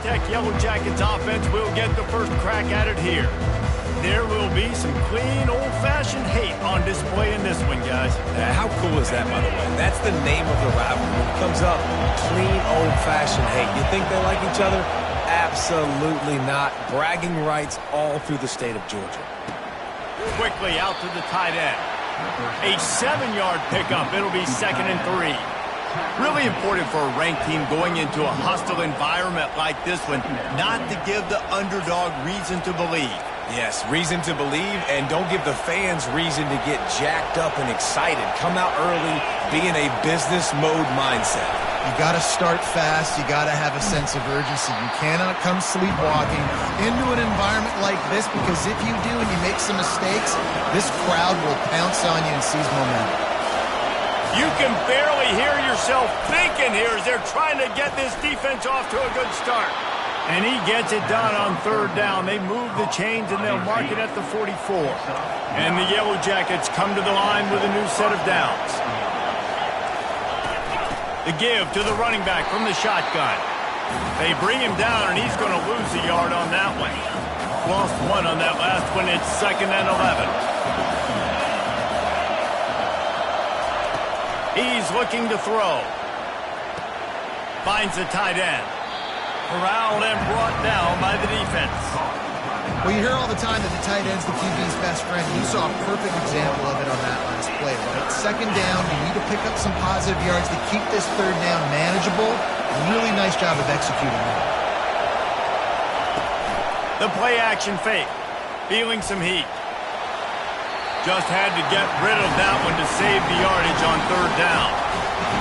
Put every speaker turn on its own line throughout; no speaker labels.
Tech Yellow Jackets offense will get the first crack at it here. There will be some clean, old-fashioned hate on display in this one, guys.
How cool is that, by the way? That's the name of the rivalry. When it comes up, clean, old-fashioned hate. You think they like each other? Absolutely not. Bragging rights all through the state of Georgia.
Quickly out to the tight end. A 7-yard pickup. It'll be 2nd and 3. Really important for a ranked team going into a hostile environment like this one, not to give the underdog reason to believe.
Yes, reason to believe, and don't give the fans reason to get jacked up and excited. Come out early, be in a business mode mindset.
You got to start fast. You got to have a sense of urgency. You cannot come sleepwalking into an environment like this, because if you do and you make some mistakes, this crowd will pounce on you and seize momentum.
You can barely hear yourself thinking here as they're trying to get this defense off to a good start. And he gets it done on 3rd down. They move the chains and they'll mark it at the 44. And the Yellow Jackets come to the line with a new set of downs. The give to the running back from the shotgun. They bring him down, and he's going to lose a yard on that one. Lost 1 on that last one. It's 2nd and 11. He's looking to throw. Finds the tight end. Corralled and brought down by the defense.
Well, you hear all the time that the tight end's the QB's best friend. You saw a perfect example of it on that last play, right? 2nd down, you need to pick up some positive yards to keep this 3rd down manageable. Really nice job of executing that.
The play action fake. Feeling some heat. Just had to get rid of that one to save the yardage on 3rd down.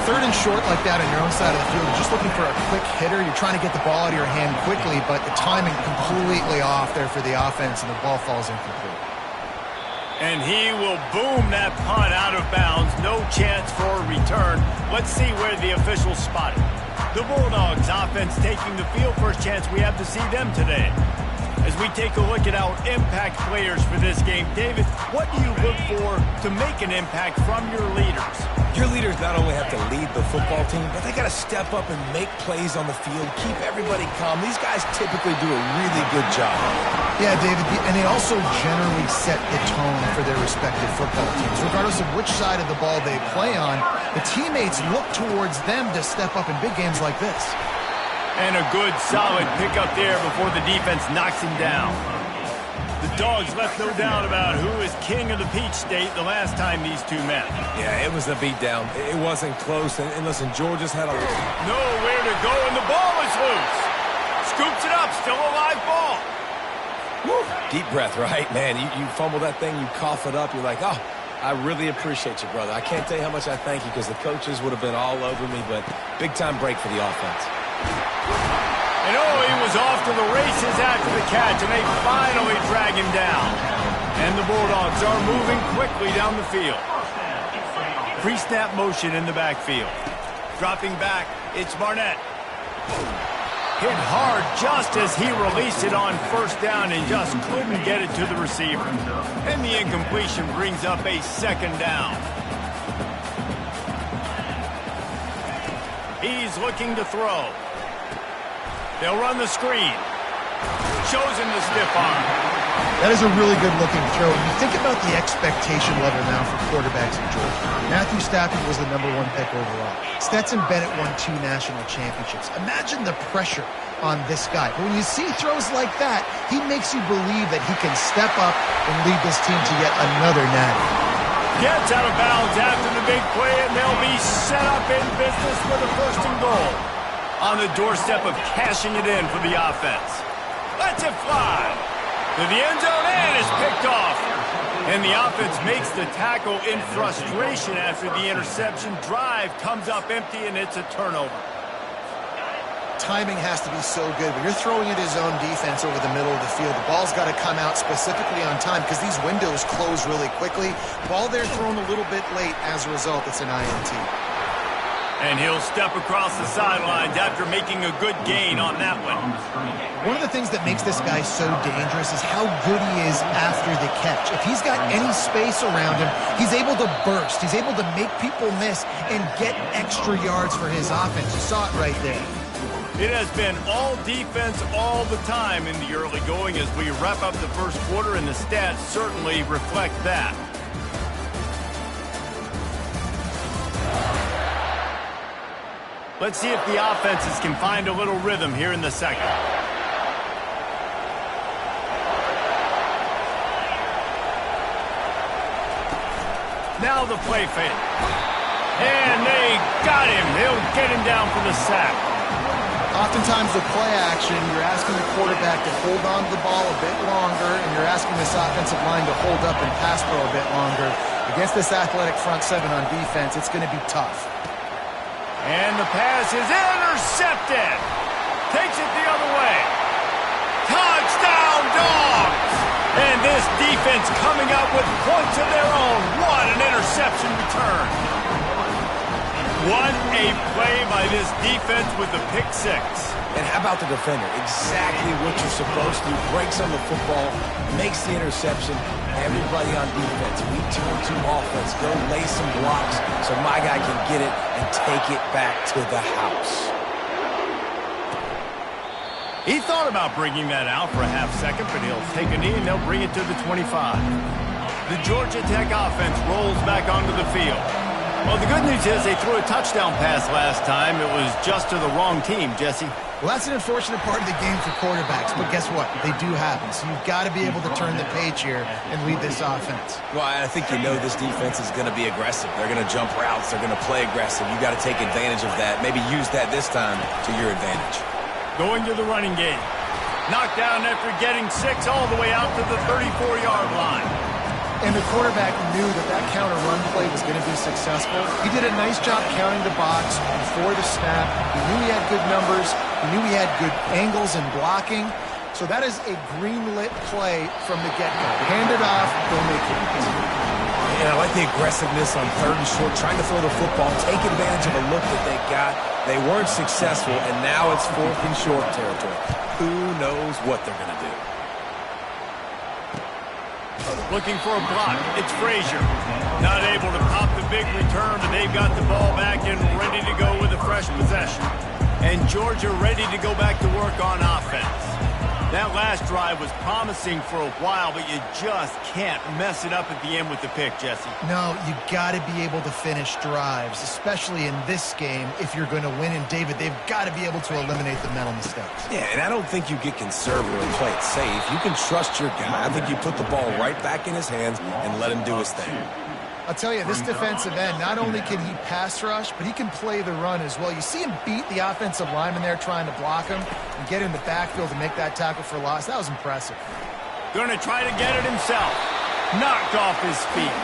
3rd and short like that on your own side of the field, you're just looking for a quick hitter. You're trying to get the ball out of your hand quickly, but the timing completely off there for the offense, and the ball falls incomplete.
And he will boom that punt out of bounds. No chance for a return. Let's see where the officials spot it. The Bulldogs offense taking the field. First chance we have to see them today. As we take a look at our impact players for this game, David, what do you look for to make an impact from your leaders?
Your leaders not only have to lead the football team, but they got to step up and make plays on the field, keep everybody calm. These guys typically do a really good job.
Yeah, David, and they also generally set the tone for their respective football teams. Regardless of which side of the ball they play on, the teammates look towards them to step up in big games like this.
And a good, solid pickup there before the defense knocks him down. The Dogs left no doubt about who is king of the Peach State the last time these two met.
Yeah, it was a beatdown. It wasn't close. And listen, Georgia's had a...
Nowhere to go, and the ball is loose. Scoops it up, still a live ball.
Woo. Deep breath, right? Man, you fumble that thing, you cough it up, you're like, oh, I really appreciate you, brother. I can't tell you how much I thank you, because the coaches would have been all over me, but big-time break for the offense.
And he was off to the races after the catch, and they finally drag him down. And the Bulldogs are moving quickly down the field. Pre-snap motion in the backfield. Dropping back, it's Barnett. Hit hard just as he released it on 1st down and just couldn't get it to the receiver. And the incompletion brings up a 2nd down. He's looking to throw. They'll run the screen. Shows him the stiff arm.
That is a really good-looking throw. You think about the expectation level now for quarterbacks in Georgia. Matthew Stafford was the #1 pick overall. Stetson Bennett won 2 national championships. Imagine the pressure on this guy. But when you see throws like that, he makes you believe that he can step up and lead this team to yet another natty.
Gets out of bounds after the big play, and they'll be set up in business for the 1st and goal. On the doorstep of cashing it in for the offense. Lets it fly. To the end zone, and is picked off. And the offense makes the tackle in frustration after the interception. Drive comes up empty, and it's a turnover.
Timing has to be so good. When you're throwing at his own defense over the middle of the field, the ball's got to come out specifically on time, because these windows close really quickly. Ball there thrown a little bit late. As a result, it's an INT.
And he'll step across the sidelines after making a good gain on that one.
One of the things that makes this guy so dangerous is how good he is after the catch. If he's got any space around him, he's able to burst. He's able to make people miss and get extra yards for his offense. You saw it right there.
It has been all defense all the time in the early going as we wrap up the first quarter, and the stats certainly reflect that. Let's see if the offenses can find a little rhythm here in the second. Now the play fake. And they got him. They'll get him down for the sack.
Oftentimes the play action, you're asking the quarterback to hold on to the ball a bit longer, and you're asking this offensive line to hold up and pass pro a bit longer. Against this athletic front seven on defense, it's going to be tough.
And the pass is intercepted. Takes it the other way. Touchdown, Dogs! And this defense coming up with points of their own. What an interception return. What a play by this defense with the pick six.
And how about the defender? Exactly what you're supposed to do. Breaks on the football, makes the interception. Everybody on defense, we turn to offense. Go lay some blocks so my guy can get it and take it back to the house.
He thought about bringing that out for a half second, but he'll take a knee and they'll bring it to the 25. The Georgia Tech offense rolls back onto the field. Well, the good news is they threw a touchdown pass last time. It was just to the wrong team, Jesse.
Well, that's an unfortunate part of the game for quarterbacks, but guess what? They do happen, so you've got to be able to turn the page here and lead this offense.
Well, I think you know this defense is going to be aggressive. They're going to jump routes. They're going to play aggressive. You got to take advantage of that. Maybe use that this time to your advantage.
Going to the running game. Knocked down after getting 6 all the way out to the 34-yard line.
And the quarterback knew that that counter run play was going to be successful. He did a nice job counting the box before the snap. He knew he had good numbers. He knew he had good angles and blocking. So that is a green-lit play from the get-go. Hand it off, go make it.
And I like the aggressiveness on 3rd and short, trying to throw the football, take advantage of a look that they got. They weren't successful, and now it's 4th and short territory. Who knows what they're going to do?
Looking for a block. It's Frazier. Not able to pop the big return, but they've got the ball back and ready to go with a fresh possession. And Georgia ready to go back to work on offense. That last drive was promising for a while, but you just can't mess it up at the end with the pick, Jesse.
No, you got to be able to finish drives, especially in this game. If you're going to win, and David, they've got to be able to eliminate the mental mistakes.
Yeah, and I don't think you get conservative and play it safe. You can trust your guy. I think you put the ball right back in his hands and let him do his thing.
I'll tell you, this defensive end, not only can he pass rush, but he can play the run as well. You see him beat the offensive lineman there trying to block him and get in the backfield to make that tackle for loss. That was impressive.
Going to try to get it himself. Knocked off his feet.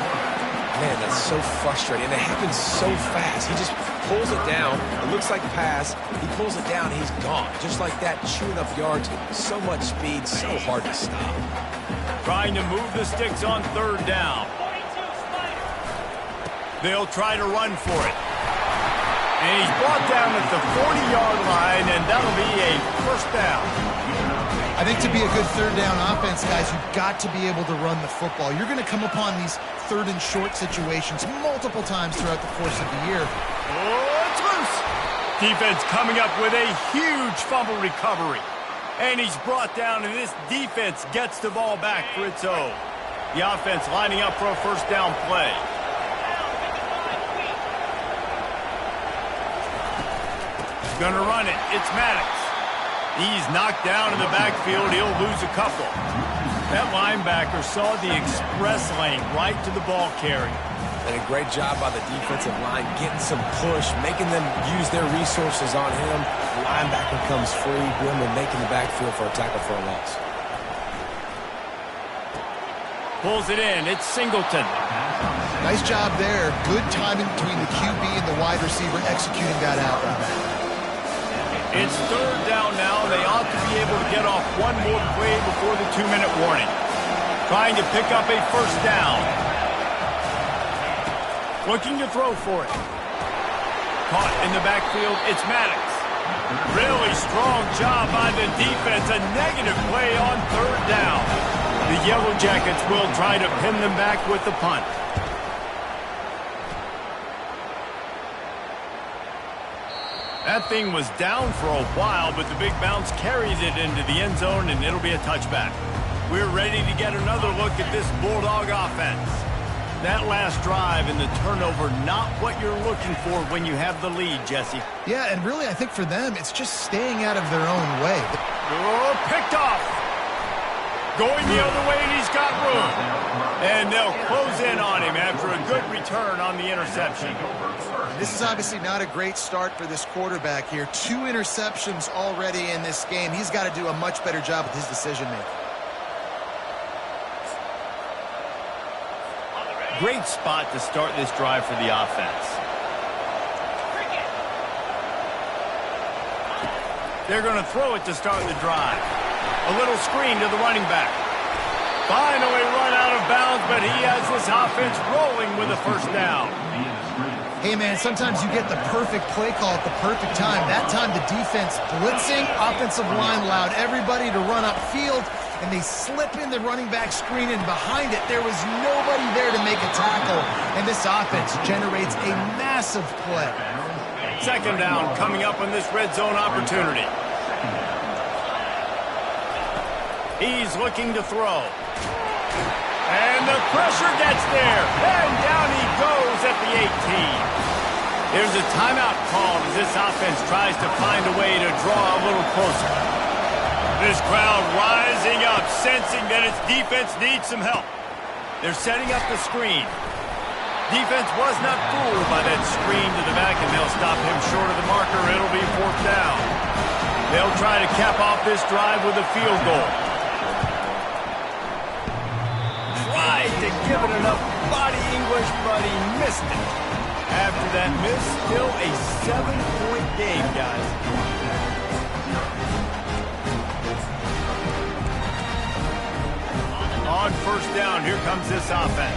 Man, that's so frustrating. And it happens so fast. He just pulls it down. It looks like a pass. He pulls it down, he's gone. Just like that, chewing up yards. So much speed, so hard to stop.
Trying to move the sticks on 3rd down. They'll try to run for it. And he's brought down at the 40-yard line, and that'll be a 1st down.
I think to be a good 3rd down offense, guys, you've got to be able to run the football. You're going to come upon these 3rd and short situations multiple times throughout the course of the year.
Oh, it's loose. Defense coming up with a huge fumble recovery. And he's brought down, and this defense gets the ball back for its own. The offense lining up for a 1st down play. Going to run it. It's Maddox. He's knocked down in the backfield. He'll lose a couple. That linebacker saw the express lane right to the ball carrier.
And a great job by the defensive line, getting some push, making them use their resources on him. The linebacker comes free, Grimmer making the backfield for a tackle for a loss.
Pulls it in. It's Singleton.
Nice job there. Good timing between the QB and the wide receiver executing that out route.
It's 3rd down now. They ought to be able to get off one more play before the 2-minute warning. Trying to pick up a 1st down. Looking to throw for it. Caught in the backfield. It's Maddox. Really strong job by the defense. A negative play on 3rd down. The Yellow Jackets will try to pin them back with the punt. That thing was down for a while, but the big bounce carries it into the end zone, and it'll be a touchback. We're ready to get another look at this Bulldog offense. That last drive and the turnover, not what you're looking for when you have the lead, Jesse.
Yeah, and really, I think for them, it's just staying out of their own way.
Oh, picked off. Going the other way, and he's got room. And they'll close in on him after a good return on the interception.
This is obviously not a great start for this quarterback here. 2 interceptions already in this game. He's got to do a much better job with his decision-making.
Great spot to start this drive for the offense. They're going to throw it to start the drive. A little screen to the running back. Finally run out of bounds, but he has this offense rolling with a first down.
Hey, man, sometimes you get the perfect play call at the perfect time. That time the defense blitzing, offensive line allowed everybody to run upfield, and they slip in the running back screen, and behind it, there was nobody there to make a tackle, and this offense generates a massive play.
Second down coming up on this red zone opportunity. He's looking to throw. And the pressure gets there, and down he goes at the 18. There's a timeout called as this offense tries to find a way to draw a little closer. This crowd rising up, sensing that its defense needs some help. They're setting up the screen. Defense was not fooled by that screen to the back, and they'll stop him short of the marker. It'll be 4th down. They'll try to cap off this drive with a field goal. Tried to give it enough body English, but he missed it. After that miss, still a 7-point game, guys. On first down, here comes this offense.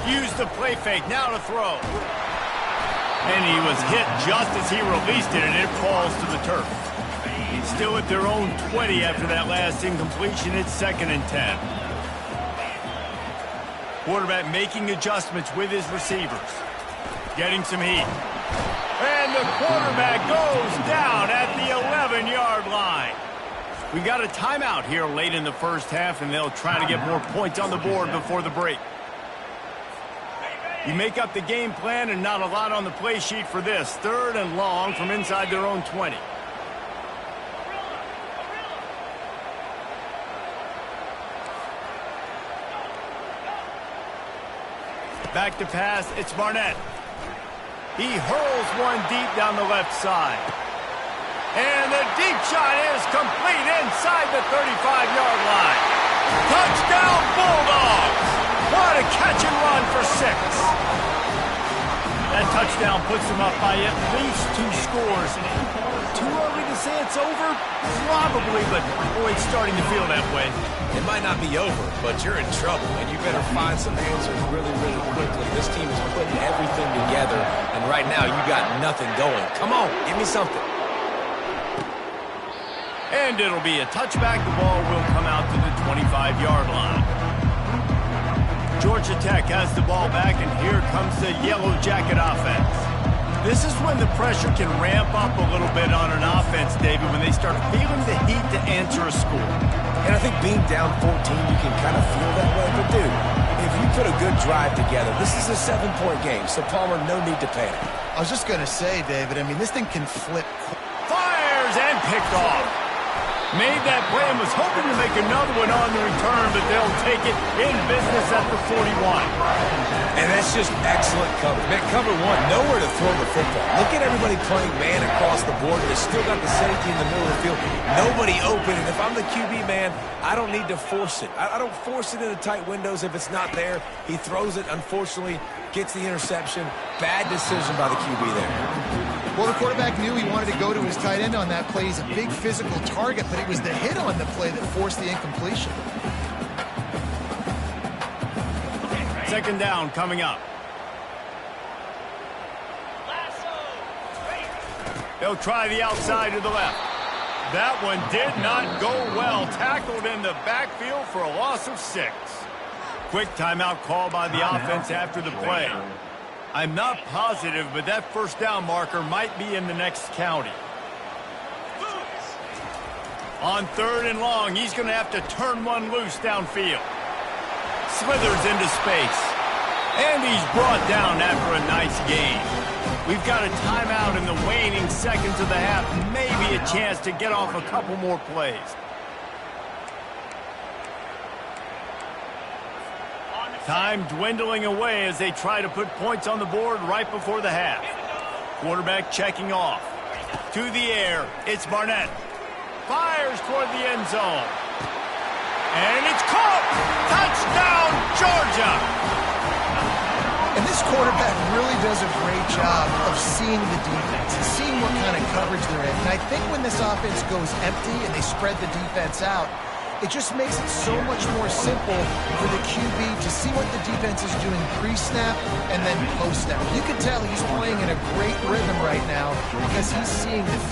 Use the play fake, now to throw. And he was hit just as he released it, and it falls to the turf. Still at their own 20 after that last incompletion. It's 2nd and 10. Quarterback making adjustments with his receivers. Getting some heat. And the quarterback goes down at the 11-yard line. We got a timeout here late in the first half, and they'll try to get more points on the board before the break. You make up the game plan and not a lot on the play sheet for this. 3rd and long from inside their own 20. Back to pass, it's Barnett. He hurls one deep down the left side. And the deep shot is complete inside the 35-yard line. Touchdown, Bulldogs! What a catch and run for 6. That touchdown puts them up by at least 2 scores. Too early to say it's over? Probably, but boy, it's starting to feel that way.
It might not be over, but you're in trouble, and you better find some answers really, really quickly. This team is putting everything together, and right now you got nothing going. Come on, give me something.
And it'll be a touchback. The ball will come out to the 25-yard line. Georgia Tech has the ball back, and here comes the Yellow Jacket offense. This is when the pressure can ramp up a little bit on an offense, David, when they start feeling the heat to answer a score.
And I think being down 14, you can kind of feel that way. But, dude, if you put a good drive together, this is a 7-point game, so, Palmer, no need to panic.
I was just going to say, David, I mean, this thing can flip.
Fires and picked off. Made that play and was hoping to make another one on the return, but they'll take it in business at the 41.
And that's just excellent cover. Man, cover 1, nowhere to throw the football. Look at everybody playing man across the board. They still got the safety in the middle of the field. Nobody open, and if I'm the QB, man, I don't need to force it. I don't force it into tight windows if it's not there. He throws it, unfortunately, gets the interception. Bad decision by the QB there.
Well, the quarterback knew he wanted to go to his tight end on that play. He's a big physical target, but it was the hit on the play that forced the incompletion.
2nd down coming up. They'll try the outside to the left. That one did not go well. Tackled in the backfield for a loss of 6. Quick timeout call by the offense after the play. I'm not positive, but that first down marker might be in the next county. On 3rd and long, he's going to have to turn one loose downfield. Slithers into space. And he's brought down after a nice gain. We've got a timeout in the waning seconds of the half. Maybe a chance to get off a couple more plays. Time dwindling away as they try to put points on the board right before the half. Quarterback checking off. To the air, it's Barnett. Fires toward the end zone. And it's caught! Touchdown, Georgia!
And this quarterback really does a great job of seeing the defense and seeing what kind of coverage they're in. And I think when this offense goes empty and they spread the defense out, it just makes it so much more simple for the QB to see what the defense is doing pre-snap and then post-snap. You can tell he's playing in a great rhythm right now because he's seeing the field.